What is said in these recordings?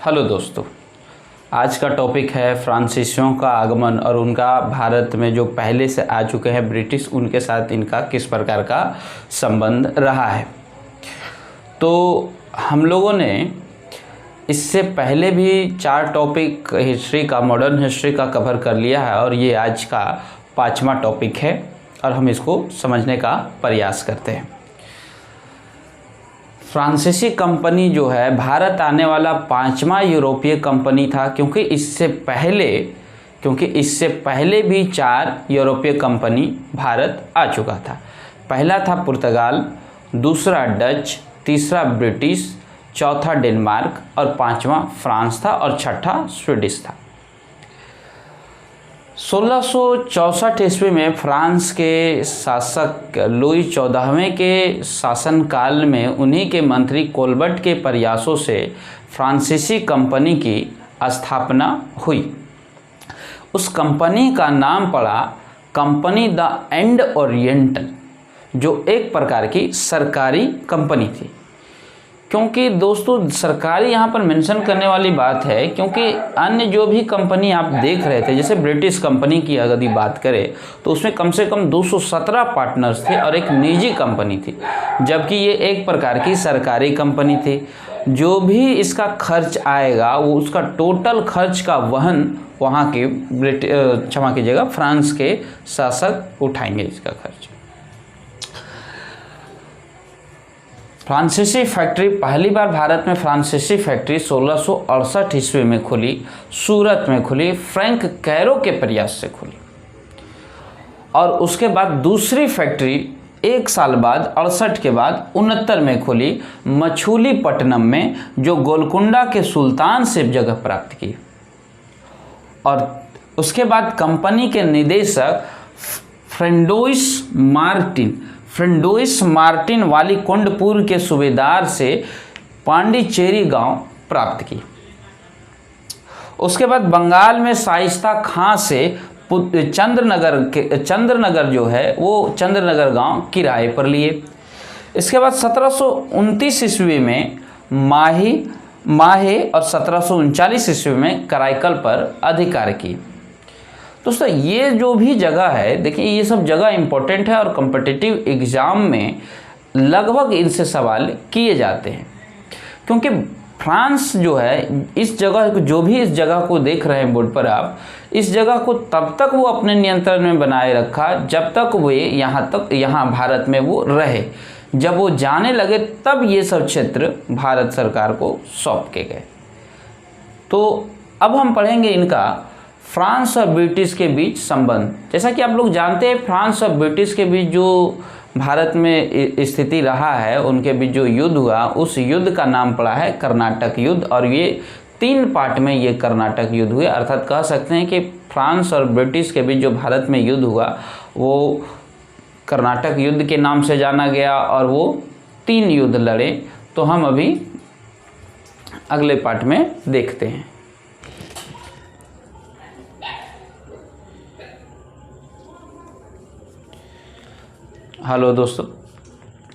Hello दोस्तों, आज का टॉपिक है फ्रांसीसियों का आगमन और उनका भारत में जो पहले से आ चुके हैं ब्रिटिश, उनके साथ इनका किस प्रकार का संबंध रहा है। तो हम लोगों ने इससे पहले भी 4 टॉपिक हिस्ट्री का, मॉडर्न हिस्ट्री का कवर कर लिया है और ये आज का 5वां टॉपिक है और हम इसको समझने का प्रयास करते हैं। फ्रांसीसी कंपनी जो है भारत आने वाला 5वां यूरोपीय कंपनी था, क्योंकि इससे पहले भी 4 यूरोपीय कंपनी भारत आ चुका था। पहला था पुर्तगाल, दूसरा डच, तीसरा ब्रिटिश, चौथा डेनमार्क और 5वां फ्रांस था और छठा स्वीडिश था। 1664 ईस्वी में फ्रांस के शासक लुई 14वें के शासनकाल में उन्हीं के मंत्री कोलबर्ट के प्रयासों से फ्रांसीसी कंपनी की स्थापना हुई। उस कंपनी का नाम पड़ा कंपनी द एंड ओरिएंटल, जो एक प्रकार की सरकारी कंपनी थी। क्योंकि दोस्तों सरकारी यहाँ पर मेंशन करने वाली बात है, क्योंकि अन्य जो भी कंपनी आप देख रहे थे, जैसे ब्रिटिश कंपनी की अगर बात करें तो उसमें कम से कम 217 पार्टनर्स थे और एक निजी कंपनी थी, जबकि ये एक प्रकार की सरकारी कंपनी थी। जो भी इसका खर्च आएगा वो उसका टोटल खर्च का वहन वहाँ के क्षमा कीजिएगा फ्रांस के शासक उठाएंगे इसका खर्च। फ्रांसीसी फैक्ट्री पहली बार भारत में फ्रांसीसी फैक्ट्री 1668 ईस्वी में खुली, सूरत में खुली, फ्रैंक कैरो के प्रयास से खुली। और उसके बाद दूसरी फैक्ट्री 1 साल बाद 68 के बाद 69 में खुली मछलीपट्टनम में, जो गोलकुंडा के सुल्तान से जगह प्राप्त की। और उसके बाद कंपनी के निदेशक फ्रेंडोइस मार्टिन वाली कुंडपुर के सूबेदार से पांडिचेरी गांव प्राप्त की। उसके बाद बंगाल में शाइस्ता खां से चंद्रनगर जो है वो चंद्रनगर गांव किराए पर लिए। इसके बाद 1729 ईस्वी में माहे और 1739 ईस्वी में कराईकल पर अधिकार की। दोस्तों ये जो भी जगह है, देखिए ये सब जगह इंपॉर्टेंट है और कॉम्पिटिटिव एग्ज़ाम में लगभग इनसे सवाल किए जाते हैं। क्योंकि फ्रांस जो है इस जगह को देख रहे हैं बोर्ड पर आप, इस जगह को तब तक वो अपने नियंत्रण में बनाए रखा जब तक वे यहाँ भारत में वो रहे। जब वो जाने लगे तब ये सब क्षेत्र भारत सरकार को सौंप के गए। तो अब हम पढ़ेंगे इनका फ्रांस और ब्रिटिश के बीच संबंध। जैसा कि आप लोग जानते हैं, फ्रांस और ब्रिटिश के बीच जो भारत में स्थिति रहा है, उनके बीच जो युद्ध हुआ, उस युद्ध का नाम पड़ा है कर्नाटक युद्ध। और ये 3 पार्ट में ये कर्नाटक युद्ध हुए, अर्थात कह सकते हैं कि फ्रांस और ब्रिटिश के बीच जो भारत में युद्ध हुआ वो कर्नाटक युद्ध के नाम से जाना गया और वो 3 युद्ध लड़े। तो हम अभी अगले पार्ट में देखते हैं। हेलो दोस्तों,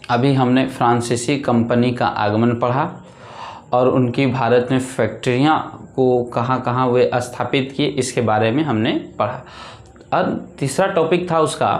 अभी हमने फ्रांसीसी कंपनी का आगमन पढ़ा और उनकी भारत में फैक्ट्रियां को कहां वे स्थापित किए, इसके बारे में हमने पढ़ा। और तीसरा टॉपिक था उसका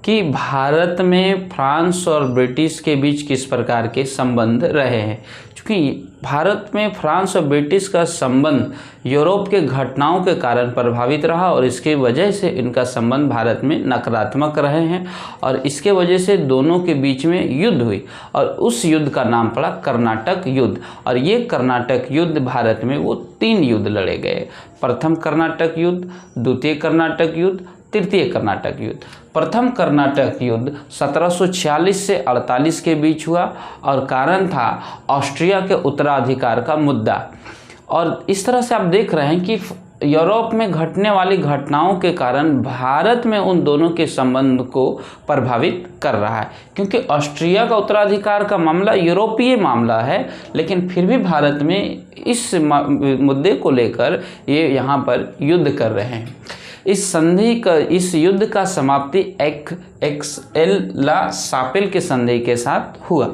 कि भारत में फ्रांस और ब्रिटिश के बीच किस प्रकार के संबंध रहे हैं। क्योंकि भारत में फ्रांस और ब्रिटिश का संबंध यूरोप के घटनाओं के कारण प्रभावित रहा और इसके वजह से इनका संबंध भारत में नकारात्मक रहे हैं और इसके वजह से दोनों के बीच में युद्ध हुई और उस युद्ध का नाम पड़ा कर्नाटक युद्ध। और ये कर्नाटक युद्ध भारत में वो 3 युद्ध लड़े गए। प्रथम कर्नाटक युद्ध, द्वितीय कर्नाटक युद्ध, तृतीय कर्नाटक युद्ध। प्रथम कर्नाटक युद्ध 1746 से 48 के बीच हुआ और कारण था ऑस्ट्रिया के उत्तराधिकार का मुद्दा। और इस तरह से आप देख रहे हैं कि यूरोप में घटने वाली घटनाओं के कारण भारत में उन दोनों के संबंध को प्रभावित कर रहा है। क्योंकि ऑस्ट्रिया का उत्तराधिकार का मामला यूरोपीय मामला है, लेकिन फिर भी भारत में इस मुद्दे को लेकर ये यहाँ पर युद्ध कर रहे हैं। इस युद्ध का समाप्ति एक्सएल ला सापेल के संधि के साथ हुआ।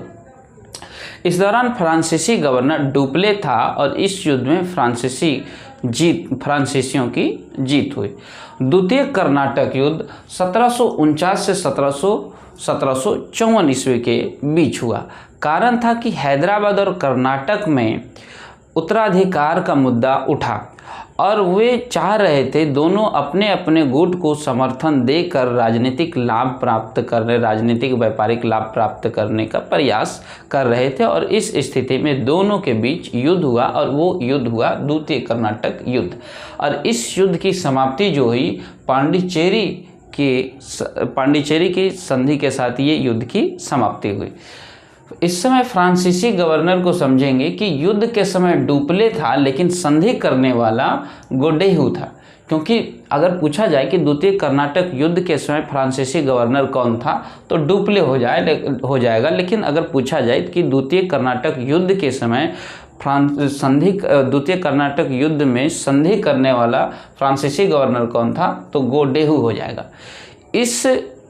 इस दौरान फ्रांसीसी गवर्नर डुप्ले था और इस युद्ध में फ्रांसीसियों की जीत हुई। द्वितीय कर्नाटक युद्ध 1749 से 1754 ईस्वी के बीच हुआ। कारण था कि हैदराबाद और कर्नाटक में उत्तराधिकार का मुद्दा उठा और वे चाह रहे थे दोनों अपने अपने गुट को समर्थन देकर राजनीतिक व्यापारिक लाभ प्राप्त करने का प्रयास कर रहे थे। और इस स्थिति में दोनों के बीच युद्ध हुआ और वो युद्ध हुआ द्वितीय कर्नाटक युद्ध। और इस युद्ध की समाप्ति जो हुई पांडिचेरी की संधि के साथ ये युद्ध की समाप्ति हुई। इस समय फ्रांसीसी गवर्नर को समझेंगे कि युद्ध के समय डुप्ले था लेकिन संधि करने वाला गोडेहू था। क्योंकि अगर पूछा जाए कि द्वितीय कर्नाटक युद्ध के समय फ्रांसीसी गवर्नर कौन था तो डुप्ले हो जाएगा, लेकिन अगर पूछा जाए कि द्वितीय कर्नाटक युद्ध के समय द्वितीय कर्नाटक युद्ध में संधि करने वाला फ्रांसीसी गवर्नर कौन था तो गोडेहू हो जाएगा।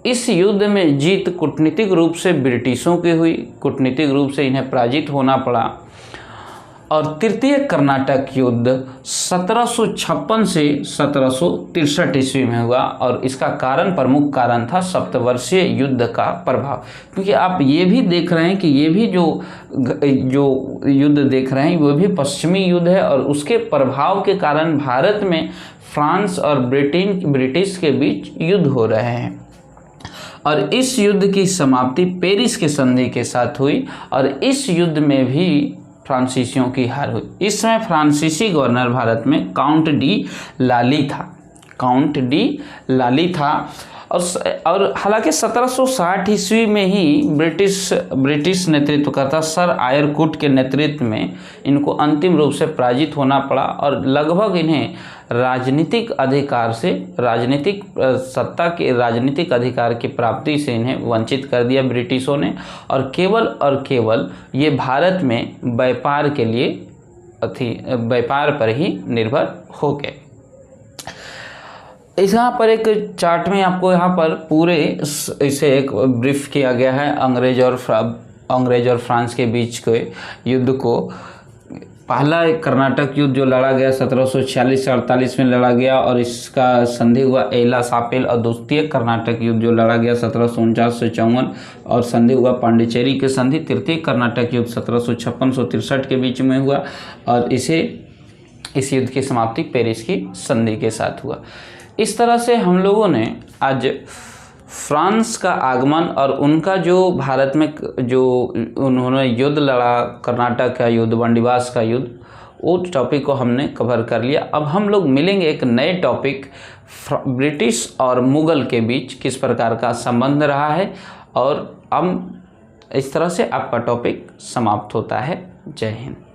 इस युद्ध में जीत कूटनीतिक रूप से ब्रिटिशों की हुई, कूटनीतिक रूप से इन्हें पराजित होना पड़ा। और तृतीय कर्नाटक युद्ध 1756 से 1763 ईस्वी में हुआ और इसका प्रमुख कारण था सप्तवर्षीय युद्ध का प्रभाव। क्योंकि आप ये भी देख रहे हैं कि ये भी जो युद्ध देख रहे हैं वो भी पश्चिमी युद्ध है और उसके प्रभाव के कारण भारत में फ्रांस और ब्रिटिश के बीच युद्ध हो रहे हैं। और इस युद्ध की समाप्ति पेरिस के संधि के साथ हुई और इस युद्ध में भी फ्रांसीसियों की हार हुई। इस समय फ्रांसीसी गवर्नर भारत में काउंट डी लाली था और हालांकि 1760 ईस्वी में ही ब्रिटिश नेतृत्व करता सर आयर कूट के नेतृत्व में इनको अंतिम रूप से पराजित होना पड़ा और लगभग इन्हें राजनीतिक अधिकार की प्राप्ति से इन्हें वंचित कर दिया ब्रिटिशों ने और केवल ये भारत में व्यापार पर ही निर्भर हो गए। यहाँ पर एक चार्ट में आपको यहाँ पर पूरे इसे एक ब्रीफ किया गया है अंग्रेज और फ्रांस के बीच के युद्ध को। पहला कर्नाटक युद्ध जो लड़ा गया 1746 से 48 में लड़ा गया और इसका संधि हुआ एला सापेल। और द्वितीय कर्नाटक युद्ध जो लड़ा गया 1749 से 54 और संधि हुआ पांडिचेरी के संधि। तृतीय कर्नाटक युद्ध 1756-63 के बीच में हुआ और इस युद्ध की समाप्ति पेरिस की संधि के साथ हुआ। इस तरह से हम लोगों ने आज फ्रांस का आगमन और उनका जो भारत में जो उन्होंने युद्ध लड़ा, कर्नाटक का युद्ध, बंदीवास का युद्ध, वो टॉपिक को हमने कवर कर लिया। अब हम लोग मिलेंगे एक नए टॉपिक, ब्रिटिश और मुग़ल के बीच किस प्रकार का संबंध रहा है। और अब इस तरह से आपका टॉपिक समाप्त होता है। जय हिंद।